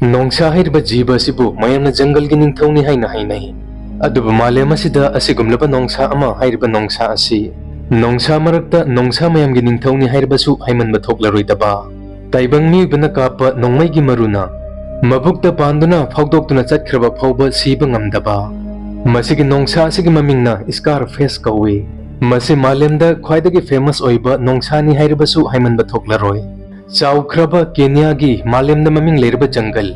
नोंसा हाइरिबा जीव असिबु मयमना जंगल गी निंगथौनी हाइना हाइनाई अदुबु मालेम असिदा असिगुमलबा नोंसा अमा हाइरिबा नोंसा असि नोंसा मरक्ता नोंसा मयम गी निंगथौनी हाइरिबासु हाइमनबा थोक्लरोइदबा ताइबंग मिउबना कापा नोंमै गी मरुना मबुक्ता पांदुना फाउदोक्तुना चटख्रबा फाउबा सीबा ngamdaba मसिगी नोंसा असिगी ममिंगना स्कारफेस कौवे मसि मालेमदा ख्वाइदगी फेमस ओइबा नोंसानी हाइरिबासु हाइमनबा थोक्लरोय चाउख्रबा केन्यागी मालेमदा ममिंग लेरबा जंगल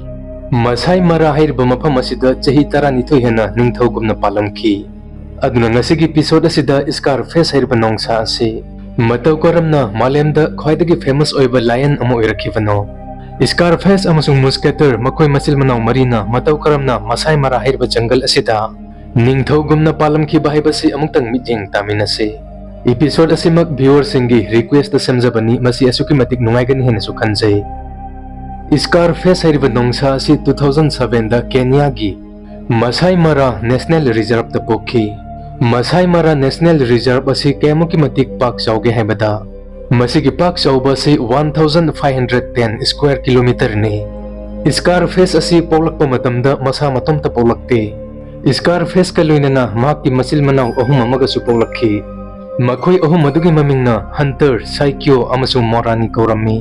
मसाई मरा हाइरिबा मफम असिदा चही 12 हेना निंगथौगुमना पालमखी अदुना ngasiगी एपिसोड असिदा स्कारफेस हाइरिबा नोंसा असे मतौ करमना मालेमदा ख्वाइदगी फेमस ओइबा लायन अमो ओइरखिबनो स्कारफेस अमसुंग मुस्केटर मकोई मसिल मनाव मरीना मतौ करमना मसाई मरा हाइरिबा जंगल असिदा निंगथौगुमना पालमखिबा हाइबसि अमुक्तंग मिजिंग तामिनसे एपिसोड असिमक व्यूअर सिंगी रिक्वेस्ट सेमजबनी मसि असुकी मतिक नुंगाइगनी हेन सुखनजै स्कारफेस हाइरिबा नोंसा असि 2007 दा केन्या गी मसाई मरा नेशनल रिजर्व दा पोखी मसाई मरा नेशनल रिजर्व असि केमुकी मतिक पाक चाउगे हाइबदा मसिगी पाक चाउबा से 1510 स्क्वायर किलोमीटर ने स्कारफेस असि पौलक्पा मतमदा मसा मतमता पौलक्ते स्कारफेस का लोइनना माकी मसिल मनाव अहुम अमगसु पौलक्खी मखोई अहुम अदुगी ममिंगना हंटर साइक्यो अमसु मोरानी कौरम्मी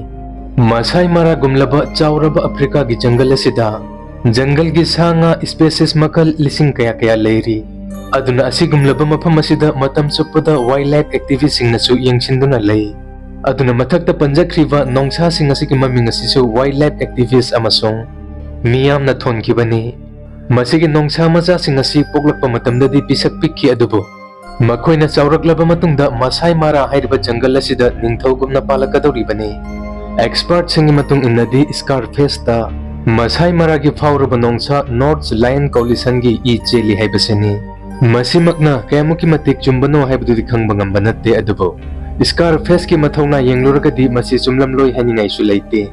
मसाई मरा गुमलबा चाउरबा अफ्रीका गी जंगल असिदा जंगल गी सांगा स्पेसीस मखल लिसिंग कया कया लेरी अदुना असि गुमलबा मफम असिदा मतम सुपदा वाइल्ड लाइफ एक्टिविस्ट सिंगनसु यंगसिंदुना लई अदुना मथक्ता पंजख्रिबा नोंसा सिंग असिगी ममिंग असिसु वाइल्ड लाइफ एक्टिविस्ट अमसोंग मियामना थोनखिबनी मसिगी नोंसा मजा सिंग असि पोगलक्पा मतमददि पिसक पिक्की अदुबु मखोइना चाउरक्लबा मतुंगदा मसाई मारा हाइरिबा जंगल असिदा निंगथौगुमना पालकदौरिबनी एक्सपर्ट सिंगी मतुंग इन्नदि स्कारफेसता मसाई मारा गी फाउरबा नोंसा नॉर्थ लायन कोलिशन गी ई चेली हाइबसेनी मसिमकना कयामुकी मतिक चुंबनो हाइबदुदि खंगबा ngamba natte adubo स्कारफेस की मथौना येंगलुरगदि मसि चुमलमलोय हानिंगाइसु लेते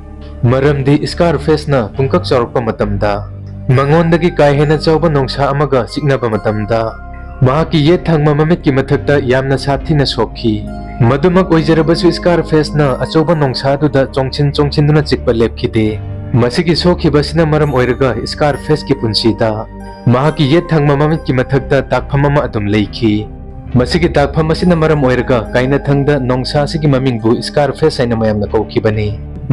मरमदि स्कारफेस ना पुंकक चाउरपा मतमदा मंगोंदगी कायहेना चाउबा नोंसा अमगा सिग्नबा मतमदा माकी ये थांगमा ममित की मथक्ता यामना साथिना सोखी मदुमक ओइजरबसु स्कारफेस ना अचौबा नोंसा दुदा चोंगचिन चिकपा लेपखिदे मसिगी सोखिबसिना मरम ओइरगा स्कारफेस की पुंसीदा माकी ये थांगमा ममित की मथक्ता ताकफम अमा अदुम लेखी मसिगी ताकफम असिना मरम ओइरगा काइना थंगदा नोंसा सिगी ममिंगबु स्कारफेस हाइना मयामना कौखिबनी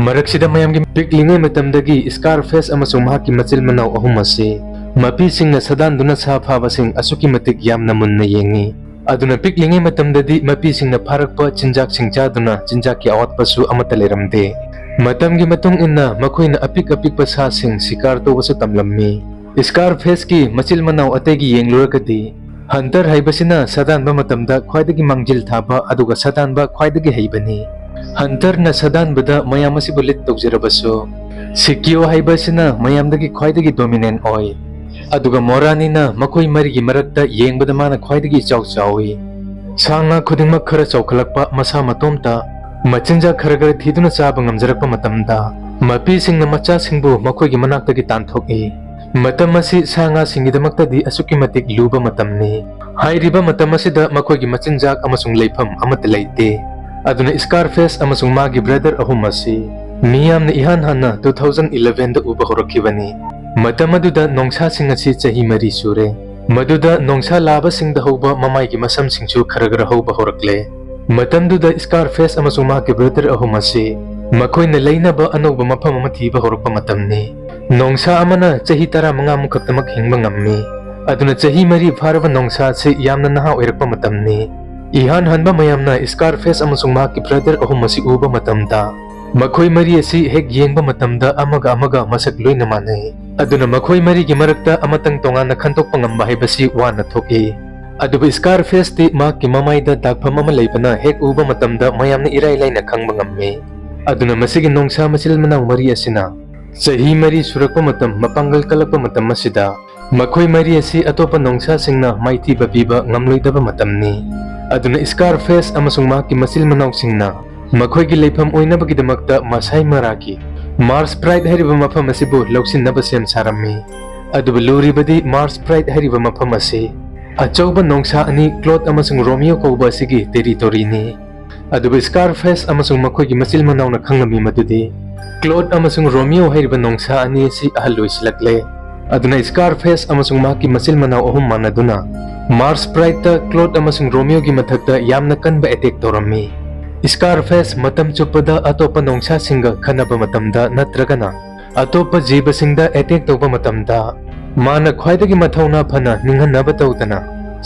मरक्सिदा मयामगी पिकलिंगै मतमदगी स्कारफेस अमसुंग माकी मचिल मनाव अहुम असे मपी सिंगना सदानदुना सा फाबासिंग असुकी मतिक यामना मुन्ना येंगी अदुना पिकलिंगै मतमददी मपी सिंगना फारकपा चिंजाक सिंगचादुना चिंजाकी आवतपसु अमता लेरमदे मतमगी मतुंग इन्ना मखोइना अपिक अपिकपा सासिंग शिकार तौबसु तमलम्मी स्कारफेस की मचिल मनाव अतेगी येंगलुरगदी हंटर हाइबसिना सदानबा मतमदा ख्वाइदगी मंगजिल थाबा अदुगा सदानबा ख्वाइदगी हाइबनी हंटर न सदानबदा मयामसिबु लिट तौजरबसु सिक्यो हाइबसिना मयामदगी ख्वाइदगी डोमिनेंट ओय अदुगा मोरानीना मखोइ मरिगी मरक्ता येंगबदा माना ख्वाइदगी चाउचाउई सांगा खुदिंगमक खरा चौखलकपा मसा मतोमता मचिंजा खरगर थीदुना चाबा ngamjarappa matamda मपी सिंगना मचा सिंगबु मखोइगी मनाक्तगी तानथोकई मतम असि सांगा सिंगिदमक्तदि असुकी मतिक लुबा मतमनि हाइरिबा मतम असिदा मखोइगी मचिंजाक अमसुंग लेफम अमत लेते अदुना स्कारफेस अमसुंग मागी ब्रदर अहुम असि मियामना इहान हाना 2011 दा उबा होरखिबनी मतम अदुदा नोंसा सिंग असि चही मरी सुरे मदुदा नोंसा लाबा सिंगदा होबा ममाइगी मसम सिंगसु खरगर होबा होरकले मतमदुदा स्कारफेस अमसुंग मागी ब्रदर अहुम असि मखोइना लेनबा अनौबा मफम अमा थीबा होरकपा मतमनि नोंसा अमना चही 15 मुखक्तमक हिंगबा ngамmi अदुना चही मरी फारबा नोंसा से यामना नहा ओइरकपा मतमनि इहान हनबा मयामना स्कारफेस अमसुंग माकी ब्रदर अहुम असि उबा मतमदा मखोइ मरी असि हेक येंगबा मतमदा अमगा मसक लोइना मानै अदुना मखोइ मरी गी मरक्ता अमतंग तोंगाना खंतोकपा ngamba हाइबसि वाना थोके अदुबा स्कारफेस ति माकी ममाइदा दागफम अमा लेबना हेक उबा मतमदा मयामना इराइ लाइना खंगबा ngамmi अदुना मसिगी नोंसा मसिल मनाव मरी असिना चही मरी सुरक्पा मतम मपांगल कलक्पा मतम असिदा मखोइ मरी असि अतोपा नोंसा सिंगना माइथीबा पीबा ngamloidaba matamni अदुना स्कारफेस अमसुंग माकी मसिल मनाव सिंगना मखोइगी लेफम ओइनबगिदमक्ता मसाई मराकी मार्स प्राइड हाइरिबा मफम असिबु लौसिनबा सेम सारम्मी अदुबा लुरिबदी मार्स प्राइड हाइरिबा मफम असि अचौबा नोंसा अनि क्लोथ अमसुंग रोमियो कौबा असिगी टेरिटोरीनी ꯑꯗꯨꯕꯨ ꯁ꯭ꯀꯥꯔꯐꯦꯁ ꯑꯃꯁꯨꯡ ꯃꯈꯣꯏꯒꯤ ꯃꯆꯤꯜ ꯃꯅꯥꯎꯅ ꯈꯪꯂꯝꯃꯤ ꯃꯗꯨꯗꯤ ꯀ꯭ꯂꯣꯗ ꯑꯃꯁꯨꯡ ꯔꯣꯃꯤꯑꯣ ꯍꯥꯏꯔꯤꯕ ꯅꯣꯡꯁꯥ ꯑꯅꯤ ꯑꯁꯤ ꯑꯍꯜ ꯑꯣꯏꯁꯤꯜꯂꯛꯂꯦ꯫ ꯑꯗꯨꯅ ꯁ꯭ꯀꯥꯔꯐꯦꯁ ꯑꯃꯁꯨꯡ ꯃꯍꯥꯛꯀꯤ ꯃꯆꯤꯜ ꯃꯅꯥꯎ ꯑꯍꯨꯝ ꯃꯥꯟꯅꯗꯨꯅ ꯃꯥꯔꯁ ꯄ꯭ꯔꯥꯏꯗꯇ ꯀ꯭ꯂꯣꯗ ꯑꯃꯁꯨꯡ ꯔꯣꯃꯤꯑꯣꯒꯤ ꯃꯊꯛꯇ ꯌꯥꯝꯅ ꯀꯟꯕ ꯑꯦꯇꯦꯛ ꯇꯧꯔꯝꯃꯤ꯫ ꯁ꯭ꯀꯥꯔꯐꯦꯁ ꯃꯇꯝ ꯆꯨꯞꯄꯗ ꯑꯇꯣꯞꯄ ꯅꯣꯡꯁꯥꯁꯤꯡꯒ ꯈꯟꯅꯕ ꯃꯇꯝꯗ ꯅꯠꯇ꯭ꯔꯒꯅ ꯑꯇꯣꯞꯄ ꯖꯤꯕꯁꯤꯡꯗ ꯑꯦꯇꯦꯛ ꯇꯧꯕ ꯃꯇꯝꯗ ꯃꯥꯅ ꯈ꯭ꯋꯥꯏꯗꯒꯤ ꯃꯊꯧꯅꯥ ꯐꯅ ꯅꯤꯡꯍꯟꯅꯕ ꯇꯧꯗꯅ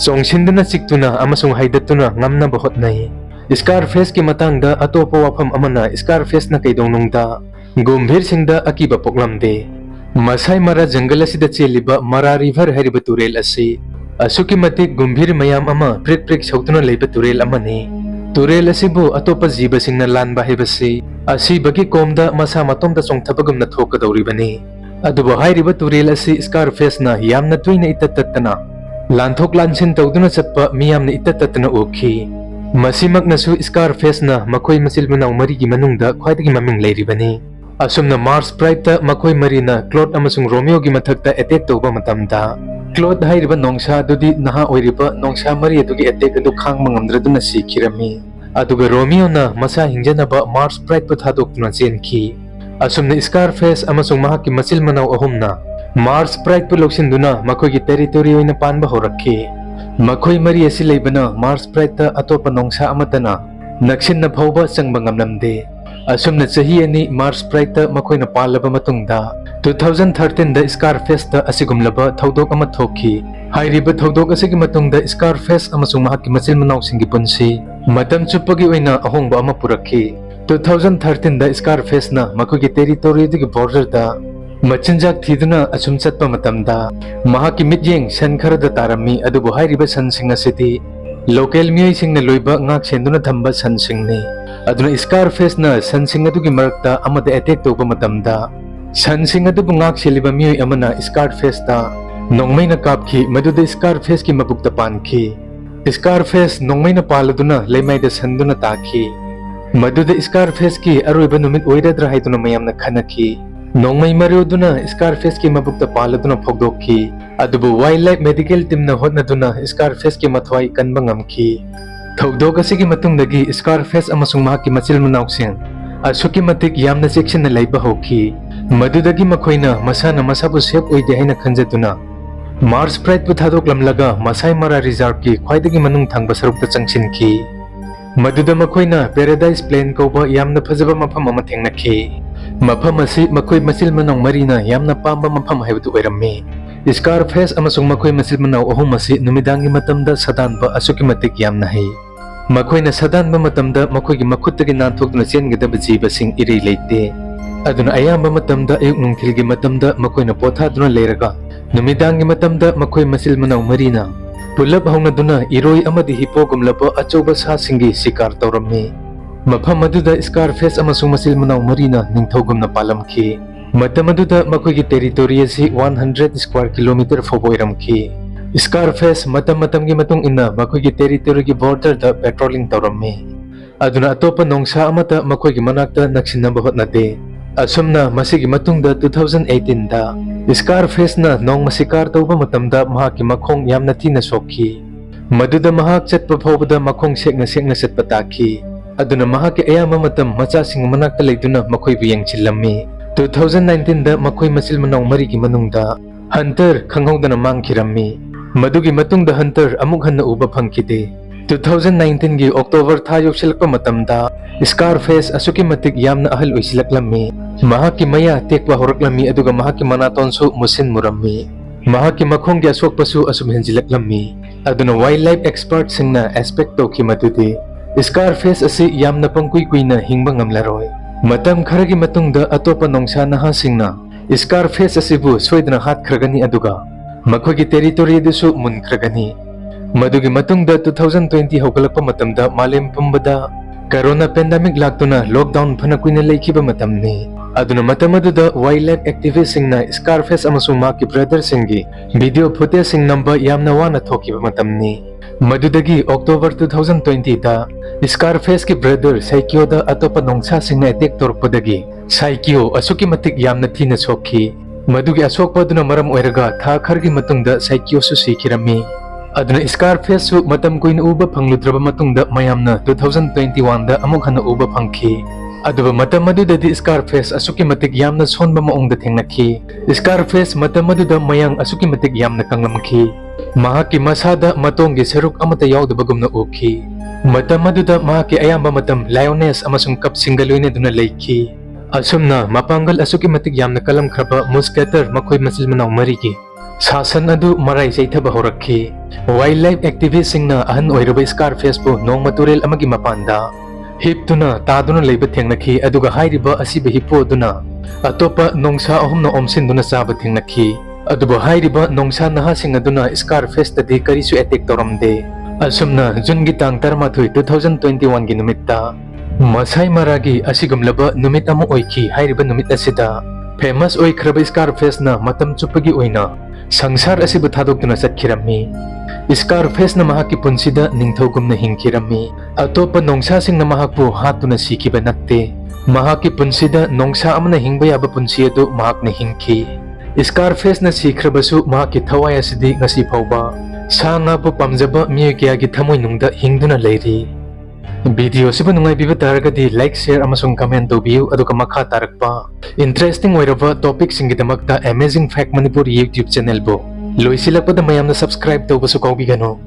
ꯆꯣꯡꯁꯤꯟꯗꯨꯅ ꯆꯤꯛꯇꯨꯅ ꯑꯃꯁꯨꯡ ꯍꯩꯗꯠꯇꯨꯅ ꯉꯝꯅꯕ ꯍꯣꯠꯅꯩ꯫ ꯁ꯭ꯀꯥꯔꯐꯦꯁꯀꯤ ꯃꯇꯥꯡꯗ ꯑꯇꯣꯞꯄ ꯋꯥꯐꯝ ꯑꯃꯅ ꯁ꯭ꯀꯥꯔꯐꯦꯁꯅ ꯀꯩꯗꯧꯅꯨꯡꯗ ꯒꯨꯝꯚꯤꯔꯁꯤꯡꯗ ꯑꯀꯤꯕ ꯄꯣꯛꯂꯝꯗꯦ꯫ ꯃꯁꯥꯏ ꯃꯔꯥ ꯖꯪꯒꯜ ꯑꯁꯤꯗ ꯆꯦꯜꯂꯤꯕ ꯃꯔꯥ ꯔꯤꯚꯔ ꯍꯥꯏꯔꯤꯕ ꯇꯨꯔꯦꯜ ꯑꯁꯤ ꯑꯁꯨꯛꯀꯤ ꯃꯇꯤꯛ ꯒꯨꯝꯚꯤꯔ ꯃꯌꯥꯝ ꯑꯃ ꯄ꯭ꯔꯤꯛ ꯄ꯭ꯔꯤꯛ ꯁꯧꯗꯨꯅ ꯂꯩꯕ ꯇꯨꯔꯦꯜ ꯑꯃꯅꯤ꯫ ꯇꯨꯔꯦꯜ ꯑꯁꯤꯕꯨ ꯑꯇꯣꯞꯄ ꯖꯤꯕꯁꯤꯡꯅ ꯂꯥꯟꯕ ꯍꯥꯏꯕꯁꯤ ꯑꯁꯤꯕꯒꯤ ꯀꯣꯝꯗ ꯃꯁꯥ ꯃꯇꯣꯝꯇ ꯆꯣꯡꯊꯕꯒꯨꯝꯅ ꯊꯣꯛꯀꯗꯧꯔꯤꯕꯅꯤ꯫ ꯑꯗꯨꯕꯨ ꯍꯥꯏꯔꯤꯕ ꯇꯨꯔꯦꯜ ꯑꯁꯤ ꯁ꯭ꯀꯥꯔꯐꯦꯁꯅ ꯌꯥꯝꯅ ꯇꯣꯏꯅ ꯏꯇꯠ ꯇꯠꯇꯅ ꯂꯥꯟꯊꯣꯛ ꯂꯥꯟꯁꯤꯟ ꯇꯧꯗꯨꯅ ꯆꯠꯄ ꯃꯤꯌꯥꯝꯅ ꯏꯇꯠ ꯇꯠꯇꯅ ꯎꯈꯤ꯫ ꯃꯁꯤꯃꯛꯅꯁꯨ ꯁ꯭ꯀꯥꯔꯐꯦꯁꯅ ꯃꯈꯣꯏ ꯃꯆꯤꯜ ꯃꯅꯥꯎ ꯃꯔꯤꯒꯤ ꯃꯅꯨꯡꯗ ꯈ꯭ꯋꯥꯏꯗꯒꯤ ꯃꯃꯤꯡ ꯂꯩꯔꯤꯕꯅꯤ꯫ ꯑꯁꯨꯝꯅ ꯃꯥꯔꯁ ꯄ꯭ꯔꯥꯏꯗꯇ ꯃꯈꯣꯏ ꯃꯔꯤꯅ ꯀ꯭ꯂꯣꯗ ꯑꯃꯁꯨꯡ ꯔꯣꯃꯤꯑꯣꯒꯤ ꯃꯊꯛꯇ ꯑꯦꯇꯦꯛ ꯇꯧꯕ ꯃꯇꯝꯗ ꯀ꯭ꯂꯣꯗ ꯍꯥꯏꯔꯤꯕ ꯅꯣꯡꯁꯥ ꯑꯗꯨꯗꯤ ꯅꯍꯥ ꯑꯣꯏꯔꯤꯕ ꯅꯣꯡꯁꯥ ꯃꯔꯤ ꯑꯗꯨꯒꯤ ꯑꯦꯇꯦꯛ ꯑꯗꯨ ꯈꯥꯡꯕ ꯉꯝꯗ꯭ꯔꯗꯨꯅ ꯁꯤꯈꯤꯔꯝꯃꯤ꯫ ꯑꯗꯨꯒ ꯔꯣꯃꯤꯑꯣꯅ ꯃꯁꯥ ꯍꯤꯡꯖꯅꯕ ꯃꯥꯔꯁ ꯄ꯭ꯔꯥꯏꯗꯄꯨ ꯊꯥꯗꯣꯛꯇꯨꯅ ꯆꯦꯟꯈꯤ꯫ ꯑꯁꯨꯝꯅ ꯁ꯭ꯀꯥꯔꯐꯦꯁ ꯑꯃꯁꯨꯡ ꯃꯍꯥꯛꯀꯤ ꯃꯆꯤꯜ ꯃꯅꯥꯎ ꯑꯍꯨꯝꯅ ꯃꯥꯔꯁ ꯄ꯭ꯔꯥꯏꯗꯄꯨ ꯂꯧꯁꯤꯟꯗꯨꯅ ꯃꯈꯣꯏꯒꯤ ꯇꯦꯔꯤꯇꯣꯔꯤ ꯑꯣꯏꯅ ꯄꯥꯟꯕ ꯍꯧꯔꯛꯈꯤ꯫ ꯃꯈꯣꯏ ꯃꯔꯤ ꯑꯁꯤ ꯂꯩꯕꯅ ꯃꯥꯔꯁ ꯄ꯭ꯔꯥꯏꯗꯇ ꯑꯇꯣꯞꯄ ꯅꯣꯡꯁꯥ ꯑꯃꯠꯇꯅ ꯅꯛꯁꯤꯟꯅ ꯐꯥꯎꯕ ꯆꯪꯕ ꯉꯝꯂꯝꯗꯦ꯫ ꯑꯁꯨꯝꯅ ꯆꯍꯤ ꯑꯅꯤ ꯃꯥꯔꯁ ꯄ꯭ꯔꯥꯏꯗꯇ ꯃꯈꯣꯏꯅ ꯄꯥꯜꯂꯕ ꯃꯇꯨꯡꯗ 2013ꯗ ꯁ꯭ꯀꯥꯔꯐꯦꯁꯇ ꯑꯁꯤꯒꯨꯝꯂꯕ ꯊꯧꯗꯣꯛ ꯑꯃ ꯊꯣꯛꯈꯤ꯫ ꯍꯥꯏꯔꯤꯕ ꯊꯧꯗꯣꯛ ꯑꯁꯤꯒꯤ ꯃꯇꯨꯡꯗ ꯁ꯭ꯀꯥꯔꯐꯦꯁ ꯑꯃꯁꯨꯡ ꯃꯍꯥꯛꯀꯤ ꯃꯆꯤꯜ ꯃꯅꯥꯎꯁꯤꯡꯒꯤ ꯄꯨꯟꯁꯤ ꯃꯇꯝ ꯆꯨꯞꯄꯒꯤ ꯑꯣꯏꯅ ꯑꯍꯣꯡꯕ ꯑꯃ ꯄꯨꯔꯛꯈꯤ꯫ 2013ꯗ ꯁ꯭ꯀꯥꯔꯐꯦꯁꯅ ꯃꯈꯣꯏꯒꯤ ꯇꯦꯔꯤꯇꯣꯔꯤꯗꯒꯤ ꯕꯣꯔꯗꯔꯗ ꯃꯆꯤꯟꯖꯥꯛ ꯊꯤꯗꯨꯅ ꯑꯁꯨꯝ ꯆꯠꯄ ꯃꯇꯝꯗ ꯃꯍꯥꯛꯀꯤ ꯃꯤꯠꯌꯦꯡ ꯁꯟ ꯈꯔꯗ ꯇꯥꯔꯝꯃꯤ꯫ ꯑꯗꯨꯕꯨ ꯍꯥꯏꯔꯤꯕ ꯁꯟꯁꯤꯡ ꯑꯁꯤꯗꯤ ꯂꯣꯀꯦꯜ ꯃꯤꯑꯣꯏꯁꯤꯡꯅ ꯂꯣꯏꯕ ꯉꯥꯛꯁꯦꯟꯗꯨꯅ ꯊꯝꯕ ꯁꯟꯁꯤꯡꯅꯤ꯫ ꯑꯗꯨꯅ ꯁ꯭ꯀꯥꯔꯐꯦꯁꯅ ꯁꯟꯁꯤꯡ ꯑꯗꯨꯒꯤ ꯃꯔꯛꯇ ꯑꯃꯗ ꯑꯦꯇꯦꯛ ꯇꯧꯕ ꯃꯇꯝꯗ ꯁꯟꯁꯤꯡ ꯑꯗꯨꯕꯨ ꯉꯥꯛꯁꯦꯜꯂꯤꯕ ꯃꯤꯑꯣꯏ ꯑꯃꯅ ꯁ꯭ꯀꯥꯔꯐꯦꯁꯇ ꯅꯣꯡꯃꯩꯅ ꯀꯥꯞꯈꯤ, ꯃꯗꯨꯗ ꯁ꯭ꯀꯥꯔꯐꯦꯁꯀꯤ ꯃꯕꯨꯛꯇ ꯄꯥꯟꯈꯤ꯫ ꯁ꯭ꯀꯥꯔꯐꯦꯁ ꯅꯣꯡꯃꯩꯅ ꯄꯥꯜꯂꯗꯨꯅ ꯂꯩꯃꯥꯏꯗ ꯁꯟꯗꯨꯅ ꯇꯥꯈꯤ꯫ ꯃꯗꯨꯗ ꯁ꯭ꯀꯥꯔꯐꯦꯁꯀꯤ ꯑꯔꯣꯏꯕ ꯅꯨꯃꯤꯠ ꯑꯣꯏꯔꯗ꯭ꯔꯥ ꯍꯥꯏꯗꯨꯅ ꯃꯌꯥꯝꯅ ꯈꯟꯅꯈꯤ꯫ ꯅꯣꯡꯃꯩ ꯃꯔꯨꯗꯨꯅ ꯁ꯭ꯀꯥꯔꯐꯦꯁꯀꯤ ꯃꯕꯨꯛꯇ ꯄꯥꯜꯂꯗꯨꯅ ꯐꯧꯗꯣꯛꯈꯤ꯫ ꯑꯗꯨꯕꯨ ꯋꯥꯏꯜꯗ ꯂꯥꯏꯐ ꯃꯦꯗꯤꯀꯦꯜ ꯇꯤꯝꯅ ꯍꯣꯠꯅꯗꯨꯅ ꯁ꯭ꯀꯥꯔꯐꯦꯁꯀꯤ ꯃꯊ꯭ꯋꯥꯏ ꯀꯟꯕ ꯉꯝꯈꯤ꯫ ꯊꯧꯗꯣꯛ ꯑꯁꯤꯒꯤ ꯃꯇꯨꯡꯗꯒꯤ ꯁ꯭ꯀꯥꯔꯐꯦꯁ ꯑꯃꯁꯨꯡ ꯃꯍꯥꯛꯀꯤ ꯃꯆꯤꯜ ꯃꯅꯥꯎꯁꯤꯡ ꯑꯁꯨꯛꯀꯤ ꯃꯇꯤꯛ ꯌꯥꯝꯅ ꯆꯦꯛꯁꯤꯟꯅ ꯂꯩꯕ ꯍꯧꯈꯤ꯫ ꯃꯗꯨꯗꯒꯤ ꯃꯈꯣꯏꯅ ꯃꯁꯥꯅ ꯃꯁꯥꯕꯨ ꯁꯦꯐ ꯑꯣꯏꯗꯦ ꯍꯥꯏꯅ ꯈꯟꯖꯗꯨꯅ ꯃꯥꯔꯁ ꯄ꯭ꯔꯥꯏꯗꯄꯨ ꯊꯥꯗꯣꯛꯂꯝꯂꯒ ꯃꯁꯥꯏ ꯃꯔꯥ ꯔꯤꯖꯥꯔꯚꯀꯤ ꯈ꯭ꯋꯥꯏꯗꯒꯤ ꯃꯅꯨꯡ ꯊꯪꯕ ꯁꯔꯨꯛꯇ ꯆꯪꯁꯤꯟꯈꯤ꯫ ꯃꯗꯨꯗ ꯃꯈꯣꯏꯅ ꯄꯦꯔꯥꯗꯥꯏꯁ ꯄ꯭ꯂꯦꯟ ꯀꯧꯕ ꯌꯥꯝꯅ ꯐꯖꯕ ꯃꯐꯝ ꯑꯃ ꯊꯦꯡꯅꯈꯤ꯫ ꯃꯐꯝ ꯑꯁꯤ ꯃꯈꯣꯏ ꯃꯆꯤꯜ ꯃꯅꯥꯎ ꯃꯔꯤꯅ ꯌꯥꯝꯅ ꯄꯥꯝꯕ ꯃꯐꯝ ꯍꯥꯏꯕꯗꯨ ꯑꯣꯏꯔꯝꯃꯤ꯫ ꯁ꯭ꯀꯥꯔꯐꯦꯁ ꯑꯃꯁꯨꯡ ꯃꯈꯣꯏ ꯃꯆꯤꯜ ꯃꯅꯥꯎ ꯑꯍꯨꯝ ꯑꯁꯤ ꯅꯨꯃꯤꯗꯥꯡꯒꯤ ꯃꯇꯝꯗ ꯁꯥꯗꯥꯟꯕ ꯑꯁꯨꯛꯀꯤ ꯃꯇꯤꯛ ꯌꯥꯝꯅ ꯍꯩ꯫ ꯃꯈꯣꯏꯅ ꯁꯥꯗꯥꯟꯕ ꯃꯇꯝꯗ ꯃꯈꯣꯏꯒꯤ ꯃꯈꯨꯠꯇꯒꯤ ꯅꯥꯟꯊꯣꯛꯇꯨꯅ ꯆꯦꯟꯒꯗꯕ ꯖꯤꯕꯁꯤꯡ ꯏꯔꯩ ꯂꯩꯇꯦ꯫ ꯑꯗꯨꯅ ꯑꯌꯥꯝꯕ ꯃꯇꯝꯗ ꯑꯌꯨꯛ ꯅꯨꯡꯊꯤꯜꯒꯤ ꯃꯇꯝꯗ ꯃꯈꯣꯏꯅ ꯄꯣꯊꯥꯗꯨꯅ ꯂꯩꯔꯒ ꯅꯨꯃꯤꯗꯥꯡꯒꯤ ꯃꯇꯝꯗ ꯃꯈꯣꯏ ꯃꯆꯤꯜ ꯃꯅꯥꯎ ꯃꯔꯤꯅ ꯄꯨꯜꯂꯞ ꯍꯧꯅꯗꯨꯅ ꯏꯔꯣꯏ ꯑꯃꯗꯤ ꯍꯤꯄꯣꯒꯨꯝꯂꯕ ꯑꯆꯧꯕ ꯁꯥꯁꯤꯡꯒꯤ ꯁꯤꯀꯥꯔ ꯇꯧꯔꯝꯃꯤ꯫ ꯃꯐꯝ ꯑꯗꯨꯗ ꯁ꯭ꯀꯥꯔꯐꯦꯁ ꯑꯃꯁꯨꯡ ꯃꯆꯤꯜ ꯃꯅꯥꯎ ꯃꯔꯤꯅ ꯅꯤꯡꯊꯧꯒꯨꯝꯅ ꯄꯥꯜꯂꯝꯈꯤ꯫ ꯃꯇꯝ ꯑꯗꯨꯗ ꯃꯈꯣꯏꯒꯤ ꯇꯦꯔꯤꯇꯣꯔꯤ ꯑꯁꯤ 100 ꯁ꯭ꯀ꯭ꯋꯥꯔ ꯀꯤꯂꯣꯃꯤꯇꯔ ꯐꯥꯎꯕ ꯑꯣꯏꯔꯝꯈꯤ꯫ ꯁ꯭ꯀꯥꯔꯐꯦꯁ ꯃꯇꯝꯒꯤ ꯃꯇꯨꯡ ꯏꯟꯅ ꯃꯈꯣꯏꯒꯤ ꯇꯦꯔꯤꯇꯣꯔꯤꯒꯤ ꯕꯣꯔꯗꯔꯗ ꯄꯦꯇ꯭ꯔꯣꯂꯤꯡ ꯇꯧꯔꯝꯃꯤ꯫ ꯑꯗꯨꯅ ꯑꯇꯣꯞꯄ ꯅꯣꯡꯁꯥ ꯑꯃꯠꯇ ꯃꯈꯣꯏꯒꯤ ꯃꯅꯥꯛꯇ ꯅꯛꯁꯤꯟꯅꯕ ꯍꯣꯠꯅꯗꯦ꯫ ꯑꯁꯨꯝꯅ ꯃꯁꯤꯒꯤ ꯃꯇꯨꯡꯗ 2018ꯗ ꯁ꯭ꯀꯥꯔꯐꯦꯁꯅ ꯅꯣꯡꯃ ꯁꯤꯀꯥꯔ ꯇꯧꯕ ꯃꯇꯝꯗ ꯃꯍꯥꯛꯀꯤ ꯃꯈꯣꯡ ꯌꯥꯝꯅ ꯊꯤꯅ ꯁꯣꯛꯈꯤ꯫ ꯃꯗꯨꯗ ꯃꯍꯥꯛ ꯆꯠꯄ ꯐꯥꯎꯕꯗ ꯃꯈꯣꯡ ꯁꯦꯛꯅ ꯆꯠꯄ ꯇꯥꯈꯤ꯫ ꯑꯗꯨꯅ ꯃꯍꯥꯛꯀꯤ ꯑꯌꯥꯝꯕ ꯃꯇꯝ ꯃꯆꯥꯁꯤꯡ ꯃꯅꯥꯛꯇ ꯂꯩꯗꯨꯅ ꯃꯈꯣꯏꯕꯨ ꯌꯦꯡꯁꯤꯜꯂꯝꯃꯤ꯫ 2019ꯗ ꯃꯈꯣꯏ ꯃꯆꯤꯜ ꯃꯅꯥꯎ ꯃꯔꯤꯒꯤ ꯃꯅꯨꯡꯗ ꯍꯟꯇꯔ ꯈꯪꯍꯧꯗꯅ ꯃꯥꯡꯈꯤꯔꯝꯃꯤ꯫ ꯃꯗꯨꯒꯤ ꯃꯇꯨꯡꯗ ꯍꯟꯇꯔ ꯑꯃꯨꯛ ꯍꯟꯅ ꯎꯕ ꯐꯪꯈꯤꯗꯦ꯫ 2019ꯒꯤ ꯑꯣꯛꯇꯣꯕꯔ ꯊꯥ ꯌꯧꯁꯤꯜꯂꯛꯄ ꯃꯇꯝꯗ ꯁ꯭ꯀꯥꯔꯐꯦꯁ ꯑꯁꯨꯛꯀꯤ ꯃꯇꯤꯛ ꯌꯥꯝꯅ ꯑꯍꯜ ꯑꯣꯏꯁꯤꯜꯂꯛꯂꯝꯃꯤ꯫ ꯃꯍꯥꯛꯀꯤ ꯃꯌꯥ ꯇꯦꯛꯄ ꯍꯧꯔꯛꯂꯝꯃꯤ ꯑꯗꯨꯒ ꯃꯍꯥꯛꯀꯤ ꯃꯅꯥꯇꯣꯟꯁꯨ ꯃꯨꯁꯤꯟ ꯃꯨꯔꯝꯃꯤ꯫ ꯃꯍꯥꯛꯀꯤ ꯃꯈꯣꯡꯒꯤ ꯑꯁꯣꯛꯄꯁꯨ ꯑꯁꯨꯝ ꯍꯦꯟꯖꯤꯜꯂꯛꯂꯝꯃꯤ꯫ ꯑꯗꯨꯅ ꯋꯥꯏꯜꯗ ꯂꯥꯏꯐ ꯑꯦꯛꯁꯄꯔꯠꯁꯤꯡꯅ ꯑꯦꯛꯁꯄꯦꯛ ꯇꯧꯈꯤ ꯃꯗꯨꯗꯤ ꯁ꯭ꯀꯥꯔꯐꯦꯁ ꯑꯁꯤ ꯌꯥꯝꯅ ꯄꯪꯀꯨꯏ ꯀꯨꯏꯅ ꯍꯤꯡꯕ ꯉꯝꯂꯔꯣꯏ꯫ ꯃꯇꯝ ꯈꯔꯒꯤ ꯃꯇꯨꯡꯗ ꯑꯇꯣꯞꯄ ꯅꯣꯡꯁꯥ ꯅꯍꯥꯁꯤꯡꯅ ꯁ꯭ꯀꯥꯔꯐꯦꯁ ꯑꯁꯤꯕꯨ ꯁꯣꯏꯗꯅ ꯍꯥꯠꯈ꯭ꯔꯒꯅꯤ ꯑꯗꯨꯒ ꯃꯈꯣꯏꯒꯤ ꯇꯦꯔꯤꯇꯣꯔꯤ ꯑꯗꯨꯁꯨ ꯃꯨꯟꯈ꯭ꯔꯒꯅꯤ꯫ ꯃꯗꯨꯒꯤ ꯃꯇꯨꯡꯗ 2020 ꯍꯧꯒꯠꯂꯛꯄ ꯃꯇꯝꯗ ꯃꯥꯂꯦꯝ ꯄꯨꯝꯕꯗ ꯀꯣꯔꯣꯅꯥ ꯄꯦꯟꯗꯦꯃꯤꯛ ꯂꯥꯛꯇꯨꯅ ꯂꯣꯛꯗꯥꯎꯟ ꯐꯅ ꯀꯨꯏꯅ ꯂꯩꯈꯤꯕ ꯃꯇꯝꯅꯤ꯫ ꯑꯗꯨꯅ ꯃꯇꯝ ꯑꯗꯨꯗ ꯋꯥꯏꯜꯗ ꯂꯥꯏꯐ ꯑꯦꯛꯇꯤꯚꯤꯁꯁꯤꯡꯅ ꯁ꯭ꯀꯥꯔꯐꯦꯁ ꯑꯃꯁꯨꯡ ꯃꯍꯥꯛꯀꯤ ꯕ꯭ꯔꯗꯔꯁꯤꯡꯒꯤ ꯚꯤꯗꯤꯑꯣ ꯐꯨꯇꯦꯖꯁꯤꯡ ꯅꯝꯕ ꯌꯥꯝꯅ ꯋꯥꯅ ꯊꯣꯛꯈꯤꯕ ꯃꯇꯝꯅꯤ꯫ ꯃꯗꯨꯗꯒꯤ ꯑꯣꯛꯇꯣꯕꯔ 2020ꯗ ꯁ꯭ꯀꯥꯔꯐꯦꯁꯀꯤ ꯕ꯭ꯔꯗꯔ ꯁꯥꯏꯀꯤꯌꯣꯗ ꯑꯇꯣꯞꯄ ꯅꯣꯡꯁꯥꯁꯤꯡꯅ ꯑꯦꯇꯦꯛ ꯇꯧꯔꯛꯄꯗꯒꯤ ꯁꯥꯏꯀꯤꯌꯣ ꯑꯁꯨꯛꯀꯤ ꯃꯇꯤꯛ ꯌꯥꯝꯅ ꯊꯤꯅ ꯁꯣꯛꯈꯤ꯫ ꯃꯗꯨꯒꯤ ꯑꯁꯣꯛꯄ ꯑꯗꯨꯅ ꯃꯔꯝ ꯑꯣꯏꯔꯒ ꯊꯥ ꯈꯔꯒꯤ ꯃꯇꯨꯡꯗ ꯁꯥꯏꯀꯤꯌꯣꯁꯨ ꯁꯤꯈꯤꯔꯝꯃꯤ꯫ Aduna Scarface matam kuin uba pangludraba matungda mayamna 2021 da amuk hana uba pangki. Aduba matam madudadi Scarface asuki matik yamna sonba maongda thengnaki. Scarface matam maduda mayang asuki matik yamna kanglamki. Mahaki masada matonggi seruk amata yaudabagumna uki. Matam maduda mahaki ayamba matam lioness amasung kapsingaloy duna laiki. Asumna mapanggal asuki matik yamna kalam kraba musketer makoy masil manaw marigi. Sasan adu maray sa itaba horakki. Wildlife activist singna ahan oiraba Scarface po nong maturel amagi mapanda. Hiptuna taduna layba thengnaki aduga hairiba asiba hipo duna. Atopa nongsa ahum na omsin duna saba thengnaki. Aduba hairiba nongsa naha singa duna Scarface tadi karisu attack toramde. Asumna Jungi tang tarmathoy 2021 gi numitta. Masai maragi asigumlaba numit amo oiki hairiba numit asida. Famous oikraba Scarface na matam chupagi oina. Sangsar asiba thadokduna satkirami. Scarface na mahaki punsida ningthogum na hingkirami. Atopa nongsa sing na mahakpo hatuna sikiba natte. Mahaki punsida nongsa amna hingbaya ba punsiyado mahak na hingki. Scarface na sikrabasu mahaki thawaya sidi ngasi phawba. Sa nga po pamjaba miyo kiyagi thamoy nungda hingduna layri. Video siba nungay biba taragadi like, share amasung comment tobiyo aduka makha tarakpa. Interesting oiraba topic singgidamakta Amazing Fact Manipur YouTube channel bo. Loisilak pada mayam na subscribe to baso kaubigano.